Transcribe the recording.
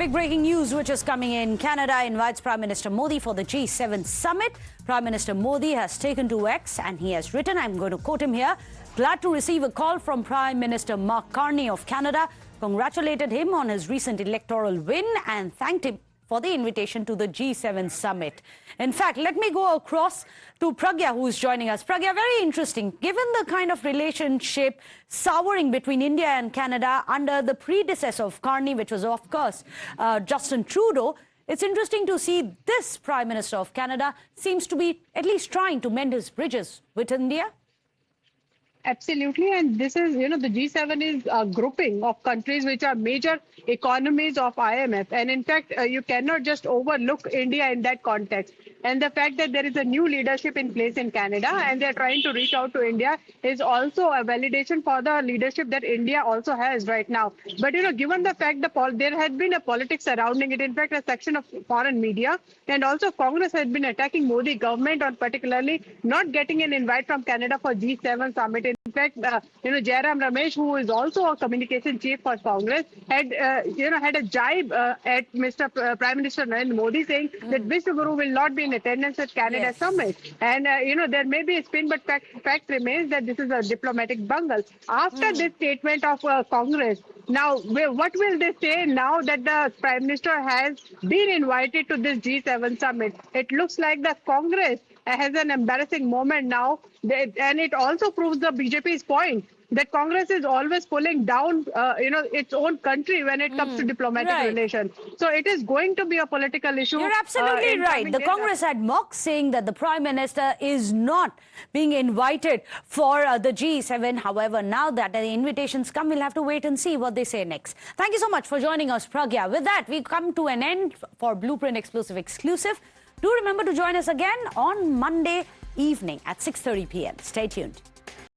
Big breaking news which is coming in. Canada invites Prime Minister Modi for the G7 summit. Prime Minister Modi has taken to X and he has written, I'm going to quote him here, glad to receive a call from Prime Minister Mark Carney of Canada, congratulated him on his recent electoral win and thanked him for the invitation to the G7 summit. In fact, let me go across to Pragya, who is joining us. Pragya, very interesting. Given the kind of relationship souring between India and Canada under the predecessor of Carney, which was, of course, Justin Trudeau, it's interesting to see this Prime Minister of Canada seems to be at least trying to mend his bridges with India. Absolutely, and this is, the G7 is a grouping of countries which are major economies of IMF. And in fact, you cannot just overlook India in that context. And the fact that there is a new leadership in place in Canada and they're trying to reach out to India is also a validation for the leadership that India also has right now. But, given the fact there had been a politics surrounding it, in fact, a section of foreign media and also Congress has been attacking Modi government on particularly not getting an invite from Canada for G7 summit. In fact, Jairam Ramesh, who is also a communication chief for Congress, had a jibe at Mr. Prime Minister Narendra Modi saying that Vishnu Guru will not be in attendance at Canada summit. And, there may be a spin, but fact remains that this is a diplomatic bungle. After this statement of Congress, now, what will they say now that the Prime Minister has been invited to this G7 summit? It looks like the Congress has an embarrassing moment now, and it also proves the BJP's point that Congress is always pulling down, its own country when it comes to diplomatic relations. So it is going to be a political issue. You're absolutely right. The Congress had mocked saying that the Prime Minister is not being invited for the G7. However, now that the invitations come, we'll have to wait and see what they say next. Thank you so much for joining us, Pragya. With that, we come to an end for Blueprint Explosive Exclusive. Do remember to join us again on Monday evening at 6:30 p.m. Stay tuned.